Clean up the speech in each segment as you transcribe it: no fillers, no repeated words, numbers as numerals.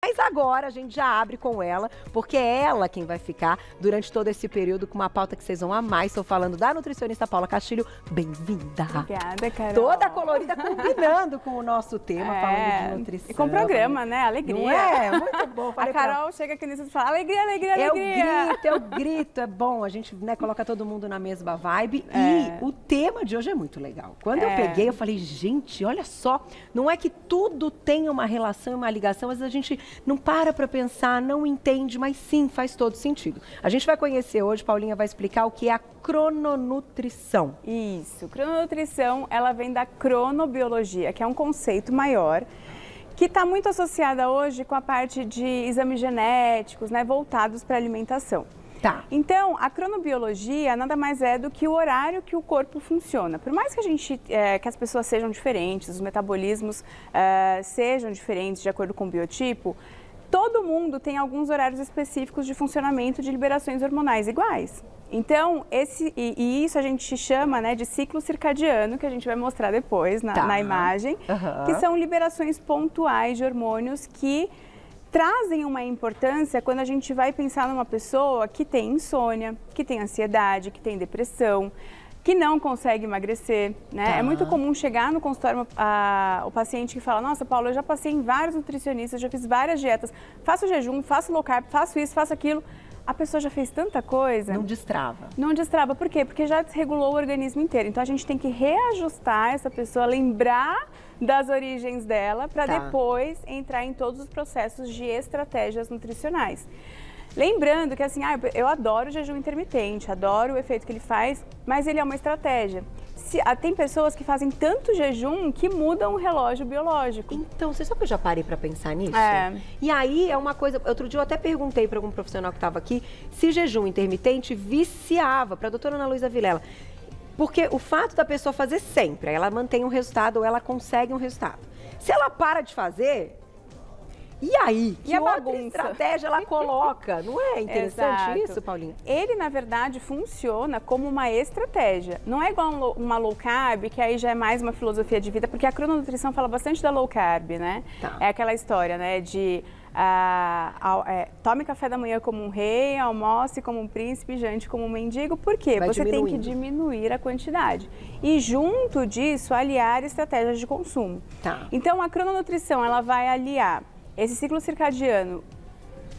Mas agora a gente já abre com ela, porque é ela quem vai ficar durante todo esse período com uma pauta que vocês vão amar. Estou falando da nutricionista Paula Castilho. Bem-vinda! Obrigada, Carol. Toda colorida, combinando com o nosso tema, falando de nutrição. E com o programa, né? Alegria. Não é? Muito bom. A Carol chega aqui nisso e fala alegria, alegria, alegria. Eu grito, é bom. A gente, né, coloca todo mundo na mesma vibe. E o tema de hoje é muito legal. Quando eu peguei, eu falei, gente, olha só, não é que tudo tem uma relação, uma ligação, mas a gente não para pensar, não entende, mas sim, faz todo sentido. A gente vai conhecer hoje, Paulinha vai explicar o que é a crononutrição. Isso, crononutrição, ela vem da cronobiologia, que é um conceito maior, que está muito associada hoje com a parte de exames genéticos, né, voltados para a alimentação. Tá. Então, a cronobiologia nada mais é do que o horário que o corpo funciona. Por mais que que as pessoas sejam diferentes, os metabolismos sejam diferentes de acordo com o biotipo, todo mundo tem alguns horários específicos de funcionamento de liberações hormonais iguais. Então, isso a gente chama, né, de ciclo circadiano, que a gente vai mostrar depois na imagem, que são liberações pontuais de hormônios que trazem uma importância quando a gente vai pensar numa pessoa que tem insônia, que tem ansiedade, que tem depressão, que não consegue emagrecer, né? É muito comum chegar no consultório o paciente que fala, nossa, Paula, eu já passei em vários nutricionistas, já fiz várias dietas, faço jejum, faço low carb, faço isso, faço aquilo. A pessoa já fez tanta coisa. Não destrava. Não destrava. Por quê? Porque já desregulou o organismo inteiro. Então, a gente tem que reajustar essa pessoa, lembrar das origens dela, para depois entrar em todos os processos de estratégias nutricionais. Lembrando que, assim, eu adoro o jejum intermitente, adoro o efeito que ele faz, mas ele é uma estratégia. Tem pessoas que fazem tanto jejum que mudam o relógio biológico. Então, você sabe que eu já parei para pensar nisso? E aí é uma coisa, outro dia eu até perguntei para algum profissional que estava aqui se jejum intermitente viciava, para a doutora Ana Luísa Vilela. Porque o fato da pessoa fazer sempre, ela mantém um resultado ou ela consegue um resultado. Se ela para de fazer, e aí? E a outra bagunça? Estratégia ela coloca? Não é interessante isso, Paulinha? Ele, na verdade, funciona como uma estratégia. Não é igual uma low carb, que aí já é mais uma filosofia de vida, porque a crononutrição fala bastante da low carb, né? É aquela história, né, de tome café da manhã como um rei, almoce como um príncipe, jante como um mendigo. Por quê? Você tem que diminuir a quantidade. E junto disso, aliar estratégias de consumo. Então, a crononutrição, ela vai aliar esse ciclo circadiano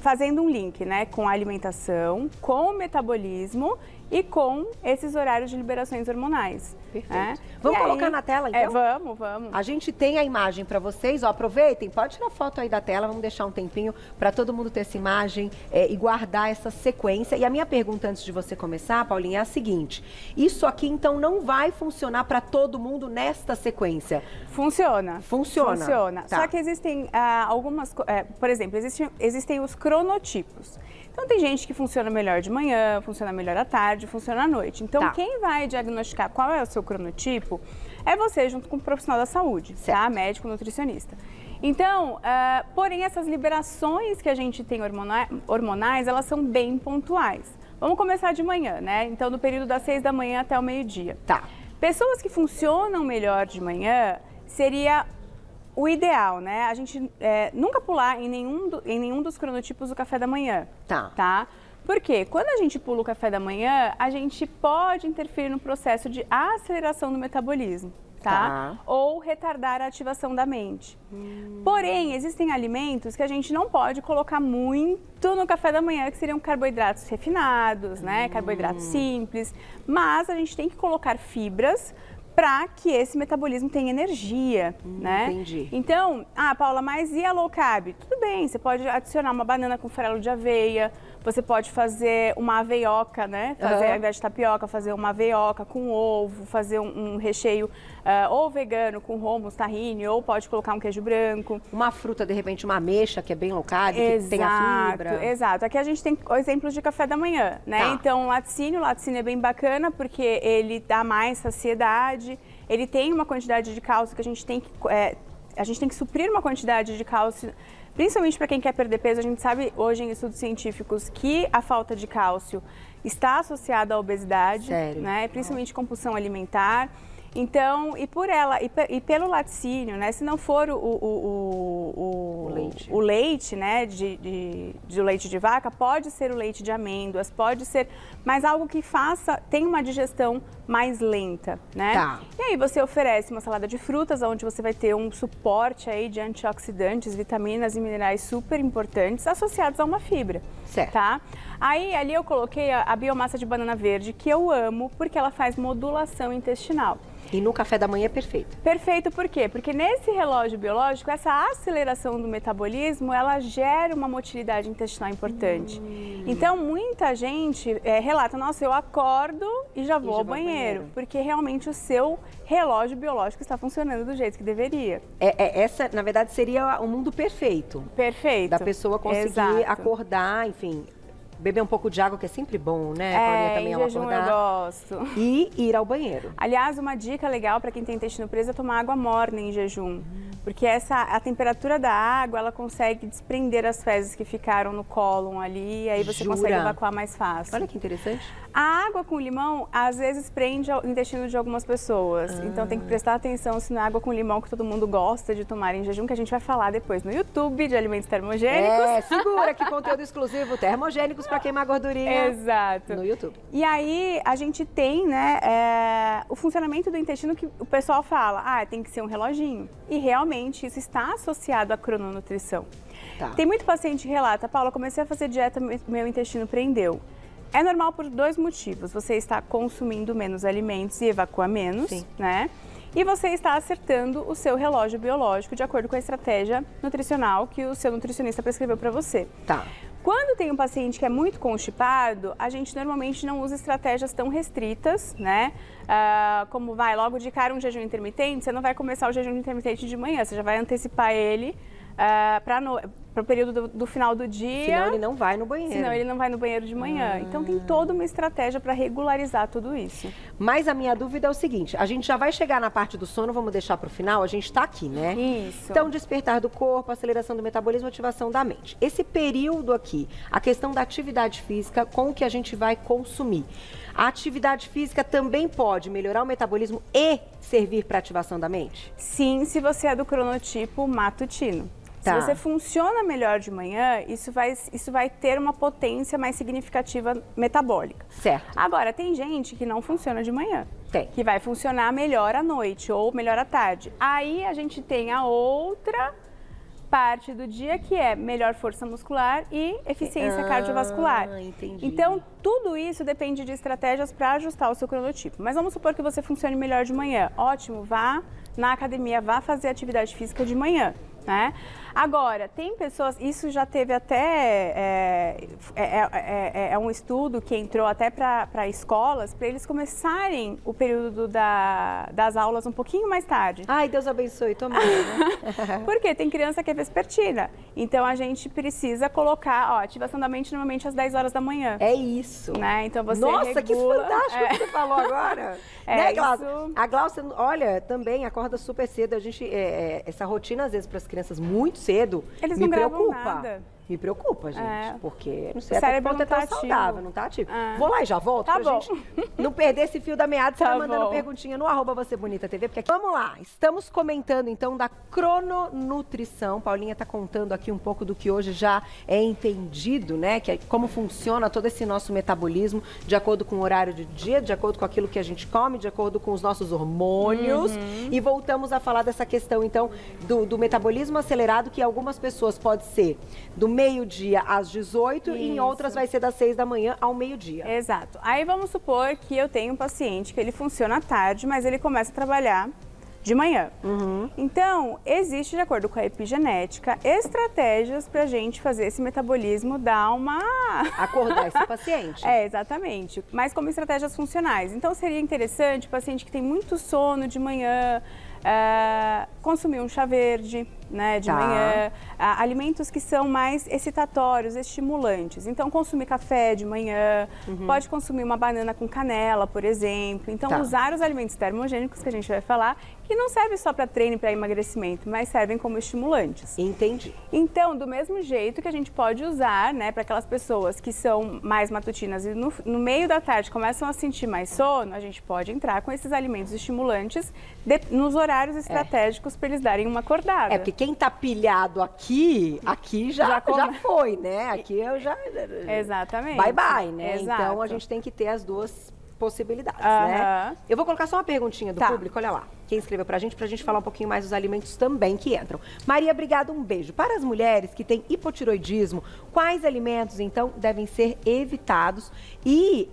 fazendo um link, né, com a alimentação, com o metabolismo e com esses horários de liberações hormonais. Perfeito. Vamos colocar na tela, então? Vamos. A gente tem a imagem para vocês, ó, aproveitem, pode tirar foto aí da tela, vamos deixar um tempinho para todo mundo ter essa imagem e guardar essa sequência. E a minha pergunta antes de você começar, Paulinha, é a seguinte, isso aqui então não vai funcionar para todo mundo nesta sequência? Funciona. Funciona. Só que existem algumas, por exemplo, existem os cronotipos. Então, tem gente que funciona melhor de manhã, funciona melhor à tarde, funciona à noite. Então, quem vai diagnosticar qual é o seu cronotipo é você junto com o profissional da saúde, tá? Médico, nutricionista. Então, porém, essas liberações que a gente tem hormonais, elas são bem pontuais. Vamos começar de manhã, né? Então, no período das 6 da manhã até o meio-dia. Pessoas que funcionam melhor de manhã seria o ideal, né? A gente nunca pular em nenhum dos cronotipos do café da manhã, tá? Por quê? Quando a gente pula o café da manhã, a gente pode interferir no processo de aceleração do metabolismo, tá? Ou retardar a ativação da mente. Porém, existem alimentos que a gente não pode colocar muito no café da manhã, que seriam carboidratos refinados, né? Carboidratos simples, mas a gente tem que colocar fibras para que esse metabolismo tenha energia, né? Entendi. Então, Paula, mas e a low carb? Tudo bem, você pode adicionar uma banana com farelo de aveia, você pode fazer uma aveioca, né? Fazer, ao invés de tapioca, fazer uma aveioca com ovo, fazer um recheio ou vegano com hummus, tahine, ou pode colocar um queijo branco. Uma fruta, de repente, uma ameixa, que é bem low carb, que tem a fibra. Exato. Aqui a gente tem exemplos de café da manhã, né? Então, o laticínio é bem bacana porque ele dá mais saciedade, ele tem uma quantidade de cálcio que a gente tem que suprir uma quantidade de cálcio, principalmente para quem quer perder peso. A gente sabe hoje em estudos científicos que a falta de cálcio está associada à obesidade, né? Principalmente compulsão alimentar. Então, e por ela, e pelo laticínio, né? Se não for o leite, né? Do leite de vaca, pode ser o leite de amêndoas, pode ser, mas algo que tem uma digestão mais lenta, né? Tá. E aí você oferece uma salada de frutas, onde você vai ter um suporte aí de antioxidantes, vitaminas e minerais super importantes associados a uma fibra. Certo. Tá? Aí ali eu coloquei a biomassa de banana verde, que eu amo, porque ela faz modulação intestinal. E no café da manhã é perfeito. Perfeito, por quê? Porque nesse relógio biológico, essa aceleração do metabolismo, ela gera uma motilidade intestinal importante. Então, muita gente relata, nossa, eu acordo e já vou ao banheiro, porque realmente o seu relógio biológico está funcionando do jeito que deveria. Essa, na verdade, seria o mundo perfeito. Perfeito. Da pessoa conseguir acordar, enfim... Beber um pouco de água, que é sempre bom, né? Também em jejum eu gosto. E ir ao banheiro. Aliás, uma dica legal para quem tem intestino preso é tomar água morna em jejum. Porque a temperatura da água, ela consegue desprender as fezes que ficaram no cólon ali, e aí você consegue evacuar mais fácil. Olha que interessante. A água com limão, às vezes, prende o intestino de algumas pessoas. Então tem que prestar atenção se não é água com limão que todo mundo gosta de tomar em jejum, que a gente vai falar depois no YouTube de alimentos termogênicos. Segura que conteúdo exclusivo, termogênicos para queimar gordurinha. Exato. No YouTube. E aí a gente tem, né, o funcionamento do intestino que o pessoal fala, tem que ser um reloginho. E realmente isso está associado à crononutrição. Tá. Tem muito paciente que relata, Paula, comecei a fazer dieta, meu intestino prendeu. É normal por 2 motivos. Você está consumindo menos alimentos e evacua menos, né? E você está acertando o seu relógio biológico de acordo com a estratégia nutricional que o seu nutricionista prescreveu para você. Tá. Quando tem um paciente que é muito constipado, a gente normalmente não usa estratégias tão restritas, né? Como logo de cara um jejum intermitente, você não vai começar o jejum intermitente de manhã, você já vai antecipar ele para o período do final do dia. Senão ele não vai no banheiro. Senão ele não vai no banheiro de manhã. Então tem toda uma estratégia para regularizar tudo isso. Mas a minha dúvida é o seguinte, a gente já vai chegar na parte do sono, vamos deixar para o final, a gente está aqui, né? Isso. Então, despertar do corpo, aceleração do metabolismo, ativação da mente. Esse período aqui, a questão da atividade física com o que a gente vai consumir. A atividade física também pode melhorar o metabolismo e servir para ativação da mente? Sim, se você é do cronotipo matutino. Se você funciona melhor de manhã, isso vai ter uma potência mais significativa metabólica. Certo. Agora, tem gente que não funciona de manhã. Tem. Que vai funcionar melhor à noite ou melhor à tarde. Aí a gente tem a outra parte do dia que é melhor força muscular e eficiência cardiovascular. Entendi. Então, tudo isso depende de estratégias para ajustar o seu cronotipo. Mas vamos supor que você funcione melhor de manhã. Ótimo, vá na academia, vá fazer atividade física de manhã. Né? Agora, tem pessoas, isso já teve até, um estudo que entrou até para escolas, para eles começarem o período das aulas um pouquinho mais tarde. Ai, Deus abençoe, tomara, né? Porque tem criança que é vespertina, então a gente precisa colocar, ativação da mente normalmente às 10 horas da manhã. É isso. Né? Então você Nossa, que regula, fantástico que você falou agora. Né, Glaucia? Isso. A Glaucia, olha, também acorda super cedo, a gente, essa rotina às vezes para as crianças muito cedo, eles me não preocupa. Nada. Me preocupa, gente, porque não sei, o cérebro até que ponto é tão saudável, não tá ativo. Vou lá e já volto pra gente não perder esse fio da meada. Você vai mandando perguntinha no @VocêBonitaTV, porque aqui... Vamos lá, estamos comentando então da crononutrição. Paulinha tá contando aqui um pouco do que hoje já é entendido, né? Que é como funciona todo esse nosso metabolismo, de acordo com o horário do dia, de acordo com aquilo que a gente come, de acordo com os nossos hormônios. E voltamos a falar dessa questão, então, do metabolismo acelerado, que algumas pessoas pode ser do meio-dia às 18 e em outras vai ser das 6 da manhã ao meio-dia. Exato. Aí vamos supor que eu tenho um paciente que ele funciona à tarde, mas ele começa a trabalhar de manhã. Então, existe, de acordo com a epigenética, estratégias para a gente fazer esse metabolismo dar uma... Acordar esse paciente. Exatamente. Mas como estratégias funcionais. Então, seria interessante o paciente que tem muito sono de manhã, consumir um chá verde, né, de manhã, alimentos que são mais excitatórios, estimulantes. Então, consumir café de manhã, pode consumir uma banana com canela, por exemplo. Então, usar os alimentos termogênicos que a gente vai falar, que não servem só para treino e para emagrecimento, mas servem como estimulantes. Entendi. Então, do mesmo jeito que a gente pode usar, né, para aquelas pessoas que são mais matutinas e no meio da tarde começam a sentir mais sono, a gente pode entrar com esses alimentos estimulantes nos horários estratégicos para eles darem uma acordada. Porque quem tá pilhado aqui já foi, né? Aqui eu já... Exatamente. Bye, bye, né? Exato. Então, a gente tem que ter as duas possibilidades, né? Eu vou colocar só uma perguntinha do público, olha lá. Quem escreveu pra gente falar um pouquinho mais dos alimentos também que entram. Maria, obrigada, um beijo. Para as mulheres que têm hipotiroidismo, quais alimentos, então, devem ser evitados? E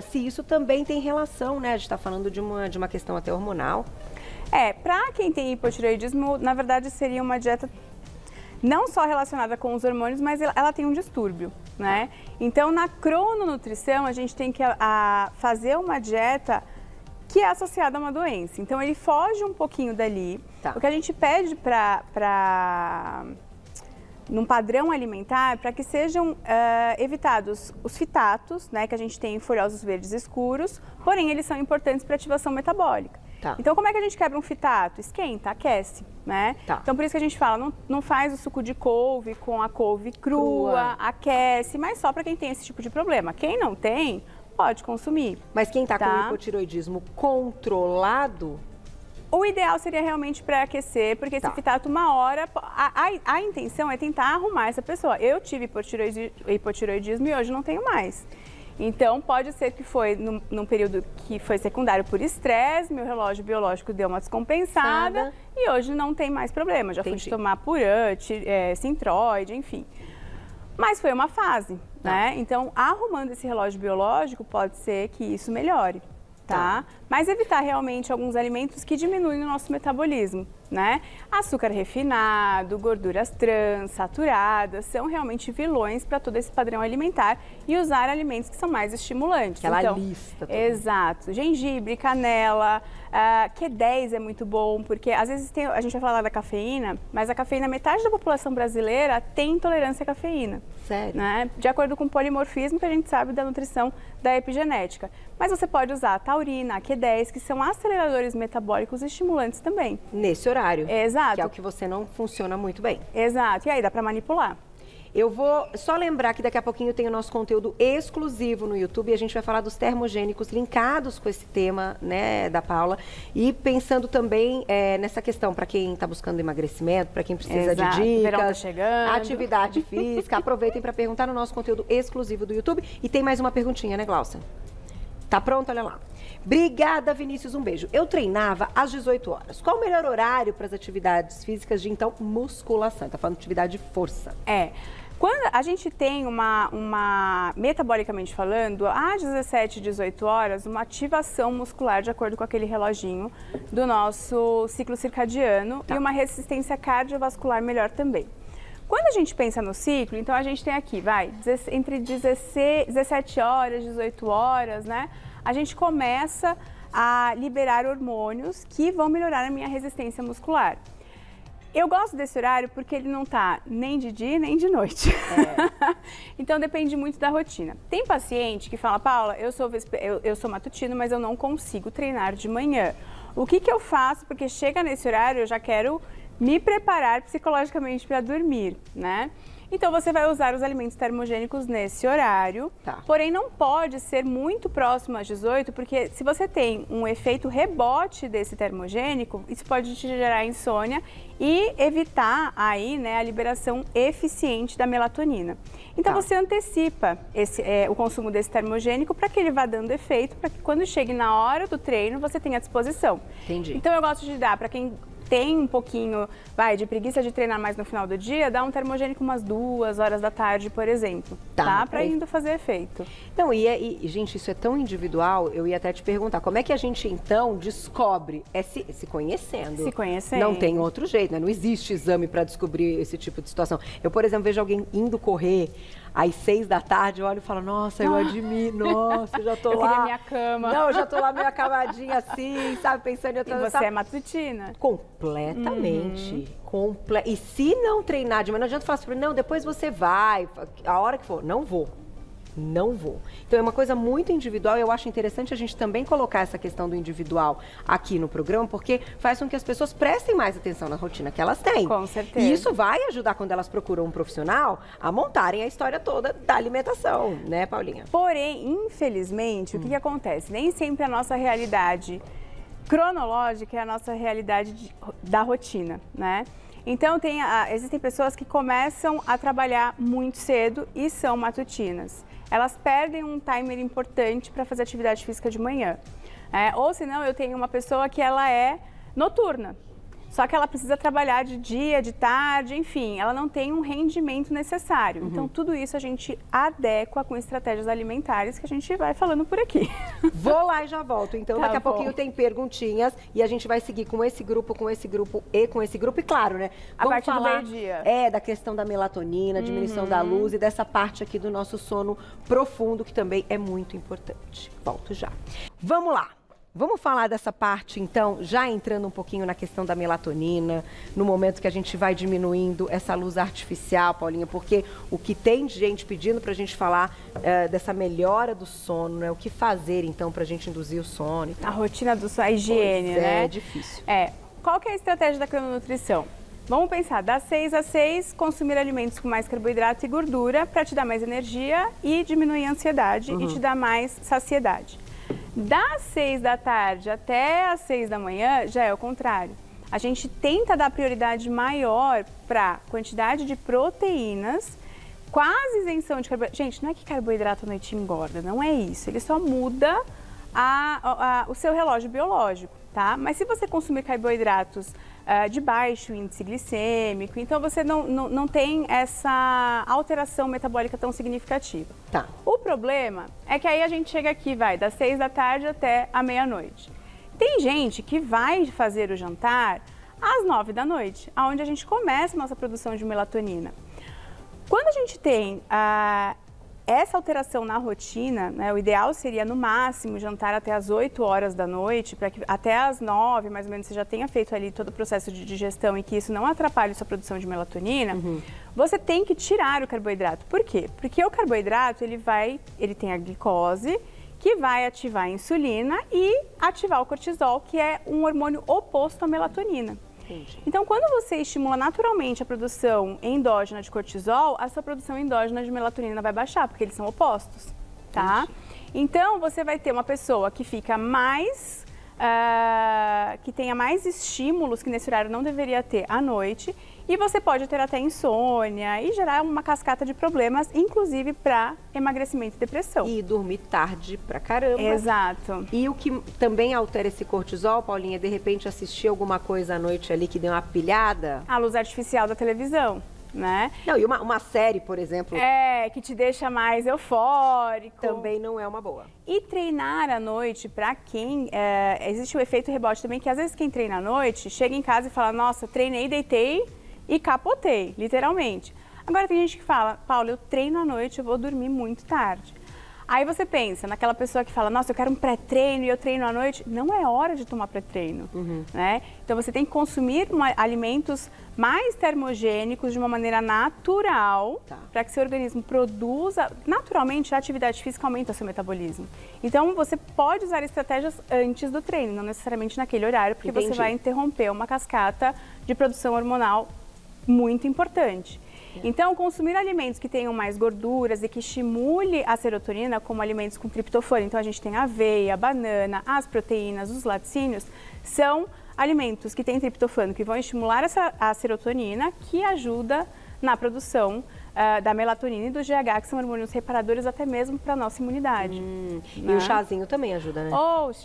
se isso também tem relação, né? A gente tá falando de uma questão até hormonal. Para quem tem hipotiroidismo, na verdade, seria uma dieta não só relacionada com os hormônios, mas ela tem um distúrbio, né? Então, na crononutrição, a gente tem que fazer uma dieta que é associada a uma doença. Então, ele foge um pouquinho dali. O que a gente pede num padrão alimentar, para que sejam evitados os fitatos, né, que a gente tem em folhosos verdes escuros, porém, eles são importantes para ativação metabólica. Então, como é que a gente quebra um fitato? Esquenta, aquece, né? Então, por isso que a gente fala, não faz o suco de couve com a couve crua, aquece, mas só para quem tem esse tipo de problema. Quem não tem, pode consumir. Mas quem está com hipotiroidismo controlado... O ideal seria realmente pré-aquecer, porque esse fitato, uma hora, a intenção é tentar arrumar essa pessoa. Eu tive hipotiroidismo e hoje não tenho mais. Então, pode ser que foi num período que foi secundário por estresse, meu relógio biológico deu uma descompensada e hoje não tem mais problema. Já fui de tomar Puran, Sintroid, enfim. Mas foi uma fase, né? Então, arrumando esse relógio biológico, pode ser que isso melhore, tá? Mas evitar realmente alguns alimentos que diminuem o nosso metabolismo, né? Açúcar refinado, gorduras trans, saturadas, são realmente vilões para todo esse padrão alimentar e usar alimentos que são mais estimulantes. Aquela lista. Exato. Gengibre, canela, Q10 é muito bom, porque às vezes a gente vai falar da cafeína, mas a cafeína, metade da população brasileira tem intolerância à cafeína. Sério? Né? De acordo com o polimorfismo que a gente sabe da nutrição da epigenética. Mas você pode usar a taurina, a Q10, que são aceleradores metabólicos e estimulantes também. Nesse horário. Exato. Que é o que você não funciona muito bem. Exato. E aí dá para manipular. Eu vou só lembrar que daqui a pouquinho tem o nosso conteúdo exclusivo no YouTube e a gente vai falar dos termogênicos linkados com esse tema, né, da Paula. E pensando também nessa questão para quem está buscando emagrecimento, para quem precisa de dicas, verão tá chegando, atividade física. Aproveitem para perguntar no nosso conteúdo exclusivo do YouTube. E tem mais uma perguntinha, né, Glaucia? Tá pronto? Olha lá. Obrigada, Vinícius, um beijo. Eu treinava às 18 horas. Qual o melhor horário para as atividades físicas de, então, musculação? Tá falando de atividade de força. Quando a gente tem metabolicamente falando, às 17, 18 horas, uma ativação muscular de acordo com aquele reloginho do nosso ciclo circadiano e uma resistência cardiovascular melhor também. Quando a gente pensa no ciclo, então a gente tem aqui, entre 17 horas, 18 horas, né? A gente começa a liberar hormônios que vão melhorar a minha resistência muscular. Eu gosto desse horário porque ele não tá nem de dia nem de noite. Então depende muito da rotina. Tem paciente que fala, Paula, eu sou matutino, mas eu não consigo treinar de manhã. O que eu faço? Porque chega nesse horário, eu já quero me preparar psicologicamente para dormir, né? Então, você vai usar os alimentos termogênicos nesse horário, porém não pode ser muito próximo às 18, porque se você tem um efeito rebote desse termogênico, isso pode te gerar insônia e evitar aí, né, a liberação eficiente da melatonina. Então, você antecipa o consumo desse termogênico para que ele vá dando efeito, para que quando chegue na hora do treino, você tenha à disposição. Entendi. Então, eu gosto de dar para quem tem um pouquinho, de preguiça de treinar mais no final do dia, dá um termogênico umas 2 horas da tarde, por exemplo, para indo fazer efeito. Então, gente, isso é tão individual, eu ia até te perguntar, como é que a gente, então, descobre? Se conhecendo. Se conhecendo. Não tem outro jeito, né? Não existe exame para descobrir esse tipo de situação. Eu, por exemplo, vejo alguém indo correr, às 6 da tarde, eu olho e falo, nossa, eu admiro, nossa, eu já tô lá. Eu queria minha cama. Não, eu já tô lá meio acamadinha assim, sabe, pensando em outra coisa. E você é matutina? Completamente. E se não treinar de manhã, não adianta falar assim, não, depois você vai, a hora que for. Não vou. Não vou. Então é uma coisa muito individual e eu acho interessante a gente também colocar essa questão do individual aqui no programa, porque faz com que as pessoas prestem mais atenção na rotina que elas têm. Com certeza. E isso vai ajudar quando elas procuram um profissional a montarem a história toda da alimentação, né, Paulinha? Porém, infelizmente, o que acontece? Nem sempre a nossa realidade cronológica é a nossa realidade da rotina, né? Então, existem pessoas que começam a trabalhar muito cedo e são matutinas. Elas perdem um timer importante para fazer atividade física de manhã. Ou senão, eu tenho uma pessoa que ela é noturna. Só que ela precisa trabalhar de dia, de tarde, enfim, ela não tem um rendimento necessário. Então, tudo isso a gente adequa com estratégias alimentares que a gente vai falando por aqui. Vou lá e já volto. Então, daqui a pouquinho tem perguntinhas e a gente vai seguir com esse grupo e com esse grupo. E claro, né? A partir do meio-dia. Da questão da melatonina, diminuição da luz e dessa parte aqui do nosso sono profundo, que também é muito importante. Volto já. Vamos lá. Vamos falar dessa parte, então, já entrando um pouquinho na questão da melatonina, no momento que a gente vai diminuindo essa luz artificial, Paulinha, porque o que tem de gente pedindo pra gente falar dessa melhora do sono, né? O que fazer, então, pra gente induzir o sono e tal. A rotina do sono, a higiene, né? É difícil. Qual que é a estratégia da crononutrição? Vamos pensar, das 6 às 6, consumir alimentos com mais carboidrato e gordura para te dar mais energia e diminuir a ansiedade e te dar mais saciedade. Das 6 da tarde até as 6 da manhã já é o contrário. A gente tenta dar prioridade maior para quantidade de proteínas, quase isenção de carboidrato. Gente, não é que carboidrato à noite engorda, não é isso. Ele só muda o seu relógio biológico, tá? Mas se você consumir carboidratos de baixo índice glicêmico, então você não tem essa alteração metabólica tão significativa. Tá. O problema é que aí a gente chega aqui, das 6 da tarde até a meia-noite. Tem gente que vai fazer o jantar às 9 da noite, onde a gente começa a nossa produção de melatonina. Quando a gente tem essa alteração na rotina, né, o ideal seria, no máximo, jantar até as 8 horas da noite, para que até as 9, mais ou menos, você já tenha feito ali todo o processo de digestão e que isso não atrapalhe sua produção de melatonina, você tem que tirar o carboidrato. Por quê? Porque o carboidrato, ele tem a glicose, que vai ativar a insulina e ativar o cortisol, que é um hormônio oposto à melatonina. Então, quando você estimula naturalmente a produção endógena de cortisol, a sua produção endógena de melatonina vai baixar, porque eles são opostos, tá? Então, você vai ter uma pessoa que fica mais, que tenha mais estímulos que nesse horário não deveria ter à noite, e você pode ter até insônia e gerar uma cascata de problemas, inclusive para emagrecimento e depressão. E dormir tarde pra caramba. Exato. E o que também altera esse cortisol, Paulinha, é de repente assistir alguma coisa à noite ali que deu uma pilhada? A luz artificial da televisão, né? Não, e uma série, por exemplo... que te deixa mais eufórico. Também não é uma boa. E treinar à noite, para quem... existe o efeito rebote também, que às vezes quem treina à noite, chega em casa e fala, nossa, treinei, deitei e capotei, literalmente. Agora tem gente que fala, Paulo, eu treino à noite, eu vou dormir muito tarde. Aí você pensa naquela pessoa que fala, nossa, eu quero um pré-treino e eu treino à noite. Não é hora de tomar pré-treino, né? Então você tem que consumir alimentos mais termogênicos de uma maneira natural, para que seu organismo produza. Naturalmente, a atividade física aumenta seu metabolismo. Então você pode usar estratégias antes do treino, não necessariamente naquele horário, porque você vai interromper uma cascata de produção hormonal muito importante. Então, consumir alimentos que tenham mais gorduras e que estimule a serotonina, como alimentos com triptofano, então a gente tem a aveia, a banana, as proteínas, os laticínios, são alimentos que têm triptofano, que vão estimular a serotonina, que ajuda na produção da melatonina e do GH, que são hormônios reparadores até mesmo para a nossa imunidade. Né? E o chazinho também ajuda, né?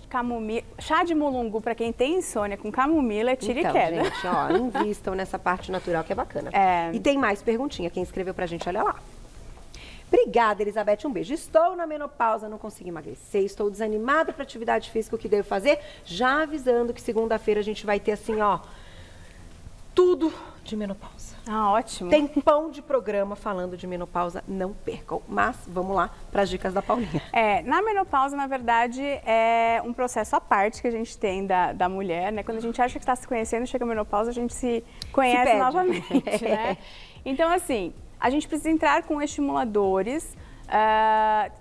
Camomila, chá de mulungu para quem tem insônia com camomila é tira e queda. Gente, invistam nessa parte natural que é bacana. E tem mais perguntinha, quem escreveu pra gente, olha lá. Obrigada, Elizabeth, um beijo. Estou na menopausa, não consigo emagrecer, estou desanimada para atividade física, o que devo fazer? Já avisando que segunda-feira a gente vai ter assim, tudo de menopausa. Ah, ótimo. Tem pão de programa falando de menopausa, não percam. Mas vamos lá para as dicas da Paulinha. Na menopausa, na verdade, é um processo à parte que a gente tem da mulher, né? Quando a gente acha que está se conhecendo, chega a menopausa, a gente se conhece novamente, né? Então, assim, a gente precisa entrar com estimuladores.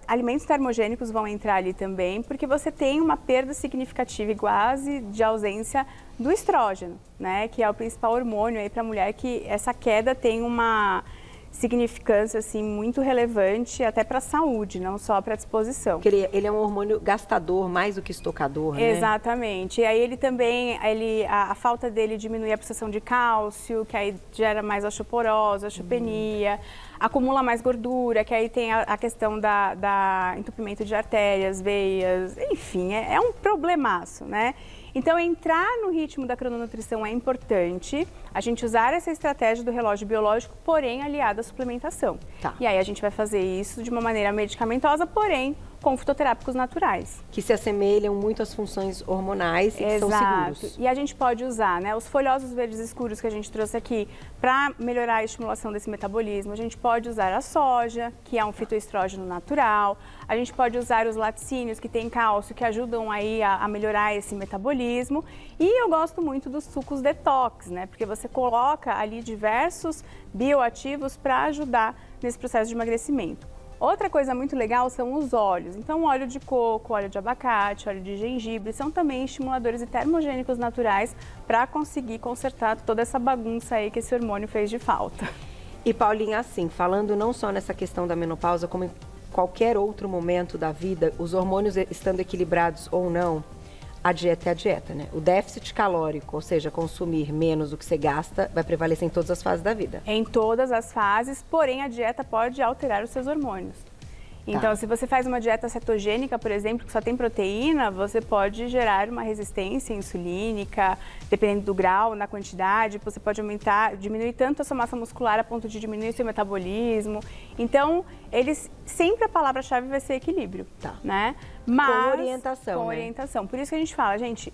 Alimentos termogênicos vão entrar ali também, porque você tem uma perda significativa e quase de ausência do estrógeno, né? Que é o principal hormônio aí para a mulher, que essa queda tem uma significância assim muito relevante até para a saúde, não só para a disposição. Porque ele é um hormônio gastador mais do que estocador, né? Exatamente. E aí ele também, a falta dele diminui a absorção de cálcio, que aí gera mais osteoporose, osteopenia, acumula mais gordura, que aí tem a questão da entupimento de artérias, veias, enfim, é um problemaço, né? Então, entrar no ritmo da crononutrição é importante, a gente usar essa estratégia do relógio biológico, porém aliada à suplementação. Tá. E aí a gente vai fazer isso de uma maneira medicamentosa, porém com fitoterápicos naturais. Que se assemelham muito às funções hormonais e que são seguros. E a gente pode usar, né, os folhosos verdes escuros que a gente trouxe aqui para melhorar a estimulação desse metabolismo. A gente pode usar a soja, que é um fitoestrógeno natural. A gente pode usar os laticínios, que tem cálcio, que ajudam aí a melhorar esse metabolismo. E eu gosto muito dos sucos detox, né, porque você coloca ali diversos bioativos para ajudar nesse processo de emagrecimento. Outra coisa muito legal são os óleos. Então, óleo de coco, óleo de abacate, óleo de gengibre são também estimuladores e termogênicos naturais para conseguir consertar toda essa bagunça aí que esse hormônio fez de falta. E Paulinha, assim, falando não só nessa questão da menopausa, como em qualquer outro momento da vida, os hormônios estando equilibrados ou não, a dieta é a dieta, né? O déficit calórico, ou seja, consumir menos do que você gasta, vai prevalecer em todas as fases da vida. Em todas as fases, porém a dieta pode alterar os seus hormônios. Então, se você faz uma dieta cetogênica, por exemplo, que só tem proteína, você pode gerar uma resistência insulínica, dependendo do grau, na quantidade, você pode diminuir tanto a sua massa muscular a ponto de diminuir o seu metabolismo. Então, sempre a palavra-chave vai ser equilíbrio, né? Mas, com orientação, com orientação. Por isso que a gente fala, gente,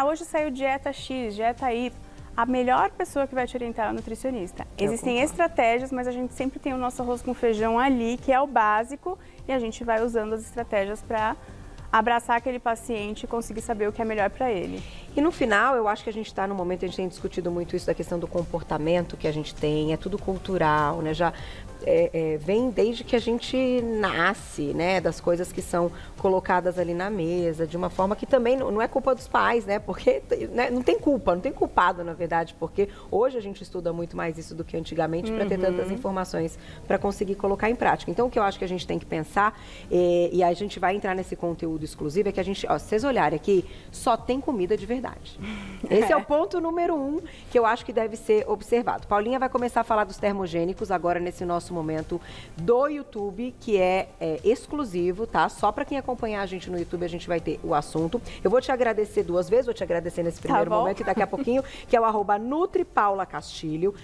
hoje saiu dieta X, dieta Y. A melhor pessoa que vai te orientar é a nutricionista. Existem estratégias, mas a gente sempre tem o nosso arroz com feijão ali, que é o básico, e a gente vai usando as estratégias para abraçar aquele paciente e conseguir saber o que é melhor para ele. E no final, eu acho que a gente está no momento, a gente tem discutido muito isso da questão do comportamento que a gente tem, é tudo cultural, né? Já vem desde que a gente nasce, né? Das coisas que são colocadas ali na mesa, de uma forma que também não é culpa dos pais, né? Porque né, não tem culpa, não tem culpado, na verdade, porque hoje a gente estuda muito mais isso do que antigamente para ter tantas informações para conseguir colocar em prática. Então, o que eu acho que a gente tem que pensar, e a gente vai entrar nesse conteúdo exclusivo, é que a gente, se vocês olharem aqui, só tem comida de verdade. Esse é o ponto número 1 que eu acho que deve ser observado. Paulinha vai começar a falar dos termogênicos agora nesse nosso momento do YouTube, que é exclusivo, tá? Só para quem acompanhar a gente no YouTube, a gente vai ter o assunto. Eu vou te agradecer 2 vezes, vou te agradecer nesse primeiro momento e daqui a pouquinho, que é o @NutriPaulaCastilho,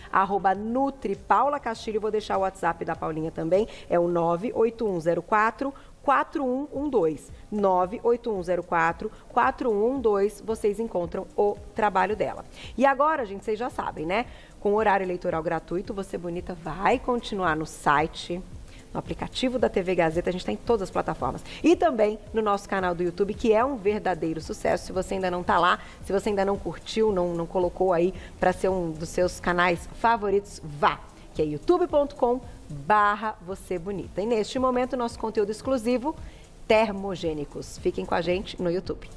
@NutriPaulaCastilho. Vou deixar o WhatsApp da Paulinha também, é o 98104 4112. 98104 4112, vocês encontram o trabalho dela. E agora, gente, vocês já sabem, né? Com horário eleitoral gratuito, Você Bonita vai continuar no site, no aplicativo da TV Gazeta, a gente está em todas as plataformas. E também no nosso canal do YouTube, que é um verdadeiro sucesso. Se você ainda não está lá, se você ainda não curtiu, não colocou aí para ser um dos seus canais favoritos, vá, que é youtube.com/Você Bonita. E neste momento, nosso conteúdo exclusivo, termogênicos. Fiquem com a gente no YouTube.